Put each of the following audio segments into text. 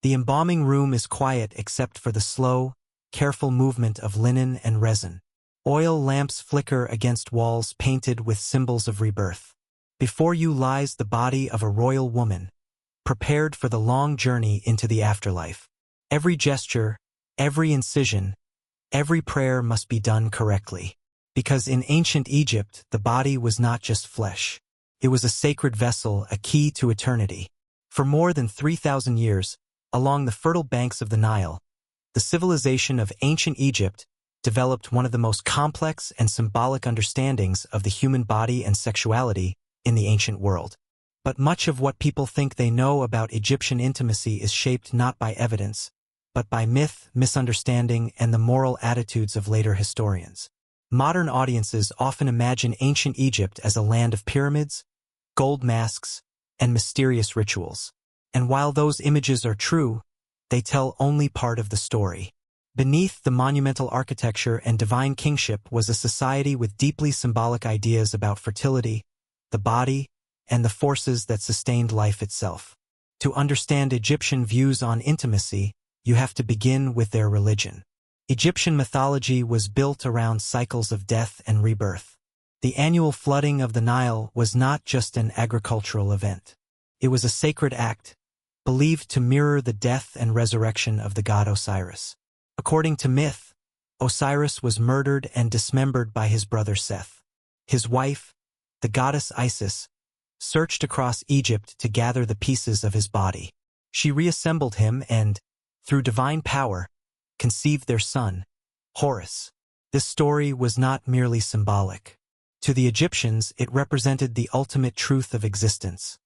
The embalming room is quiet except for the slow, careful movement of linen and resin. Oil lamps flicker against walls painted with symbols of rebirth. Before you lies the body of a royal woman, prepared for the long journey into the afterlife. Every gesture, every incision, every prayer must be done correctly. Because in ancient Egypt, the body was not just flesh. It was a sacred vessel, a key to eternity. For more than 3,000 years, along the fertile banks of the Nile, the civilization of ancient Egypt developed one of the most complex and symbolic understandings of the human body and sexuality in the ancient world. But much of what people think they know about Egyptian intimacy is shaped not by evidence, but by myth, misunderstanding, and the moral attitudes of later historians. Modern audiences often imagine ancient Egypt as a land of pyramids, gold masks, and mysterious rituals. And while those images are true, they tell only part of the story. Beneath the monumental architecture and divine kingship was a society with deeply symbolic ideas about fertility, the body, and the forces that sustained life itself. To understand Egyptian views on intimacy, you have to begin with their religion. Egyptian mythology was built around cycles of death and rebirth. The annual flooding of the Nile was not just an agricultural event. It was a sacred act, believed to mirror the death and resurrection of the god Osiris. According to myth, Osiris was murdered and dismembered by his brother Seth. His wife, the goddess Isis, searched across Egypt to gather the pieces of his body. She reassembled him and, through divine power, conceived their son, Horus. This story was not merely symbolic. To the Egyptians, it represented the ultimate truth of existence.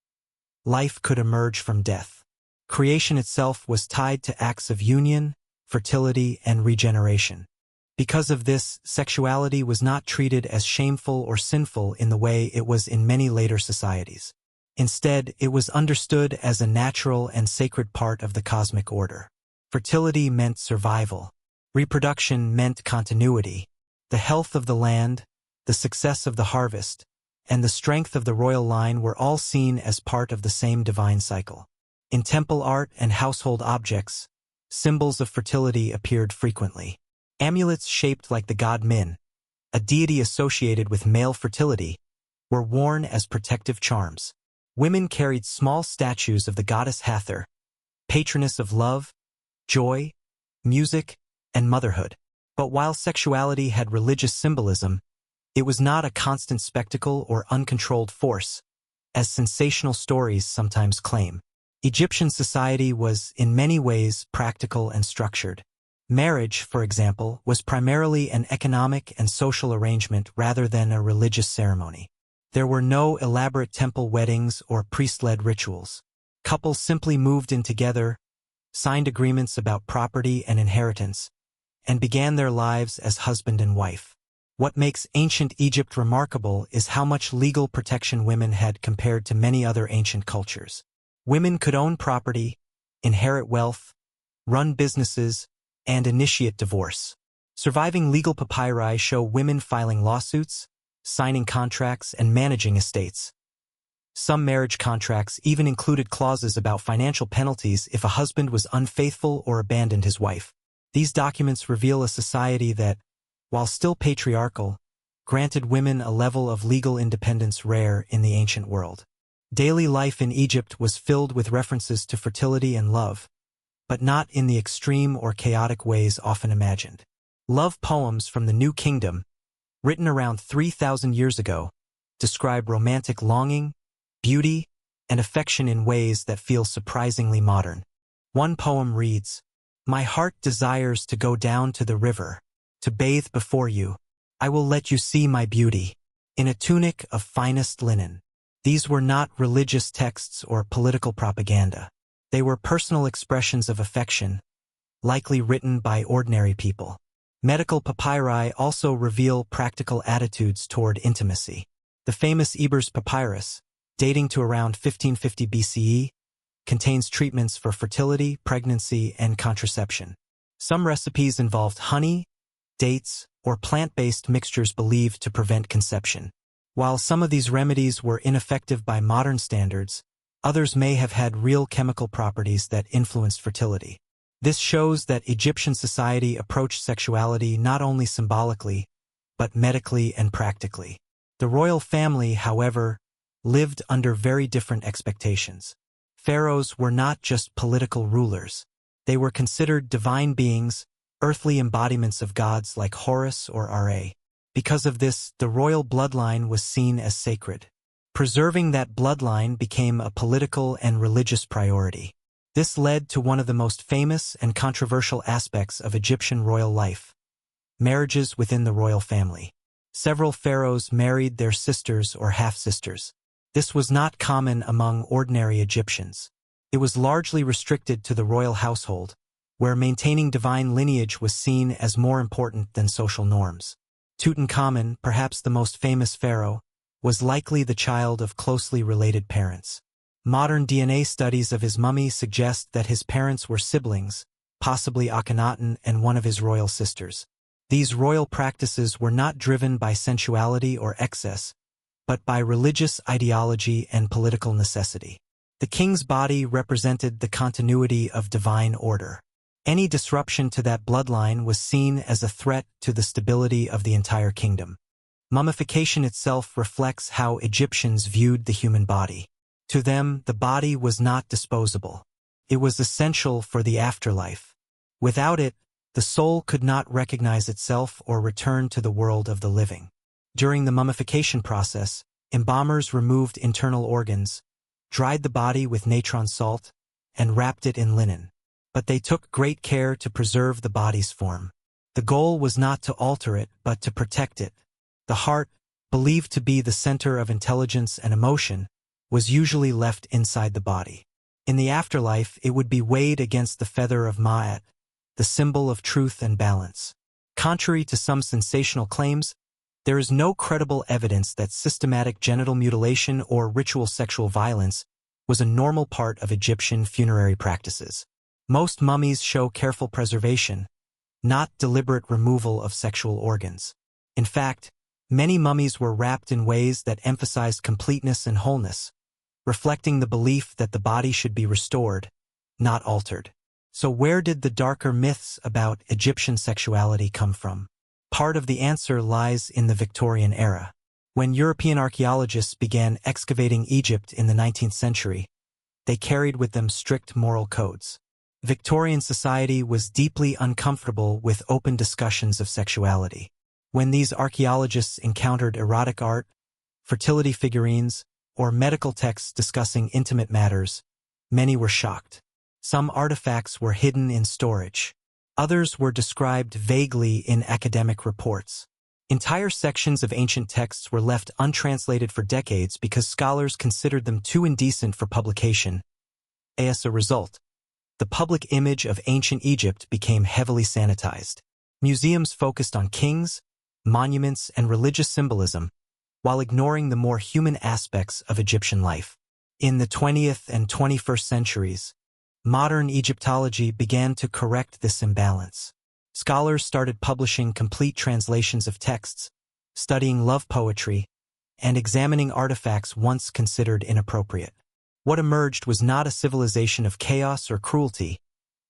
Life could emerge from death. Creation itself was tied to acts of union, fertility, and regeneration. Because of this, sexuality was not treated as shameful or sinful in the way it was in many later societies. Instead, it was understood as a natural and sacred part of the cosmic order. Fertility meant survival. Reproduction meant continuity. The health of the land, the success of the harvest, and the strength of the royal line were all seen as part of the same divine cycle. In temple art and household objects, symbols of fertility appeared frequently. Amulets shaped like the god Min, a deity associated with male fertility, were worn as protective charms. Women carried small statues of the goddess Hathor, patroness of love, joy, music, and motherhood. But while sexuality had religious symbolism, it was not a constant spectacle or uncontrolled force, as sensational stories sometimes claim. Egyptian society was, in many ways, practical and structured. Marriage, for example, was primarily an economic and social arrangement rather than a religious ceremony. There were no elaborate temple weddings or priest-led rituals. Couples simply moved in together, signed agreements about property and inheritance, and began their lives as husband and wife. What makes ancient Egypt remarkable is how much legal protection women had compared to many other ancient cultures. Women could own property, inherit wealth, run businesses, and initiate divorce. Surviving legal papyri show women filing lawsuits, signing contracts, and managing estates. Some marriage contracts even included clauses about financial penalties if a husband was unfaithful or abandoned his wife. These documents reveal a society that, while still patriarchal, granted women a level of legal independence rare in the ancient world. Daily life in Egypt was filled with references to fertility and love, but not in the extreme or chaotic ways often imagined. Love poems from the New Kingdom, written around 3,000 years ago, describe romantic longing, beauty, and affection in ways that feel surprisingly modern. One poem reads, "My heart desires to go down to the river, to bathe before you. I will let you see my beauty, in a tunic of finest linen." These were not religious texts or political propaganda. They were personal expressions of affection, likely written by ordinary people. Medical papyri also reveal practical attitudes toward intimacy. The famous Ebers papyrus, dating to around 1550 BCE, contains treatments for fertility, pregnancy, and contraception. Some recipes involved honey, dates, or plant-based mixtures believed to prevent conception. While some of these remedies were ineffective by modern standards, Others may have had real chemical properties that influenced fertility. This shows that Egyptian society approached sexuality not only symbolically, but medically and practically. The royal family, however, lived under very different expectations. Pharaohs were not just political rulers. They were considered divine beings, earthly embodiments of gods like Horus or Ra. Because of this, the royal bloodline was seen as sacred. Preserving that bloodline became a political and religious priority. This led to one of the most famous and controversial aspects of Egyptian royal life: marriages within the royal family. Several pharaohs married their sisters or half-sisters. This was not common among ordinary Egyptians. It was largely restricted to the royal household, where maintaining divine lineage was seen as more important than social norms. Tutankhamun, perhaps the most famous pharaoh, was likely the child of closely related parents. Modern DNA studies of his mummy suggest that his parents were siblings, possibly Akhenaten and one of his royal sisters. These royal practices were not driven by sensuality or excess, but by religious ideology and political necessity. The king's body represented the continuity of divine order. Any disruption to that bloodline was seen as a threat to the stability of the entire kingdom. Mummification itself reflects how Egyptians viewed the human body. To them, the body was not disposable. It was essential for the afterlife. Without it, the soul could not recognize itself or return to the world of the living. During the mummification process, embalmers removed internal organs, dried the body with natron salt, and wrapped it in linen. But they took great care to preserve the body's form. The goal was not to alter it, but to protect it. The heart, believed to be the center of intelligence and emotion, was usually left inside the body. In the afterlife, it would be weighed against the feather of Ma'at, the symbol of truth and balance. Contrary to some sensational claims, there is no credible evidence that systematic genital mutilation or ritual sexual violence was a normal part of Egyptian funerary practices. Most mummies show careful preservation, not deliberate removal of sexual organs. In fact, many mummies were wrapped in ways that emphasized completeness and wholeness, reflecting the belief that the body should be restored, not altered. So where did the darker myths about Egyptian sexuality come from? Part of the answer lies in the Victorian era. When European archaeologists began excavating Egypt in the 19th century, they carried with them strict moral codes. Victorian society was deeply uncomfortable with open discussions of sexuality. When these archaeologists encountered erotic art, fertility figurines, or medical texts discussing intimate matters, many were shocked. Some artifacts were hidden in storage. Others were described vaguely in academic reports. Entire sections of ancient texts were left untranslated for decades because scholars considered them too indecent for publication. As a result, the public image of ancient Egypt became heavily sanitized. Museums focused on kings, monuments, and religious symbolism, while ignoring the more human aspects of Egyptian life. In the 20th and 21st centuries, modern Egyptology began to correct this imbalance. Scholars started publishing complete translations of texts, studying love poetry, and examining artifacts once considered inappropriate. What emerged was not a civilization of chaos or cruelty,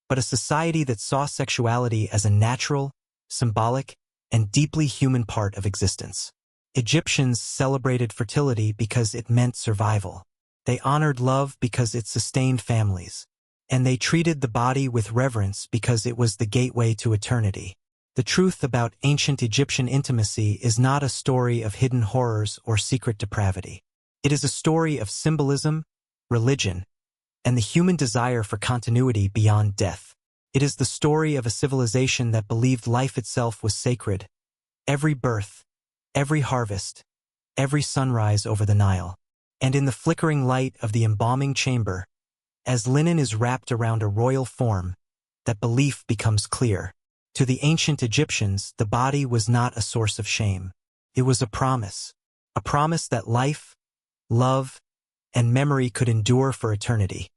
but a society that saw sexuality as a natural, symbolic, and deeply human part of existence. Egyptians celebrated fertility because it meant survival. They honored love because it sustained families. And they treated the body with reverence because it was the gateway to eternity. The truth about ancient Egyptian intimacy is not a story of hidden horrors or secret depravity. It is a story of symbolism, religion, and the human desire for continuity beyond death. It is the story of a civilization that believed life itself was sacred. Every birth, every harvest, every sunrise over the Nile. And in the flickering light of the embalming chamber, as linen is wrapped around a royal form, that belief becomes clear. To the ancient Egyptians, the body was not a source of shame. It was a promise that life, love, and memory could endure for eternity.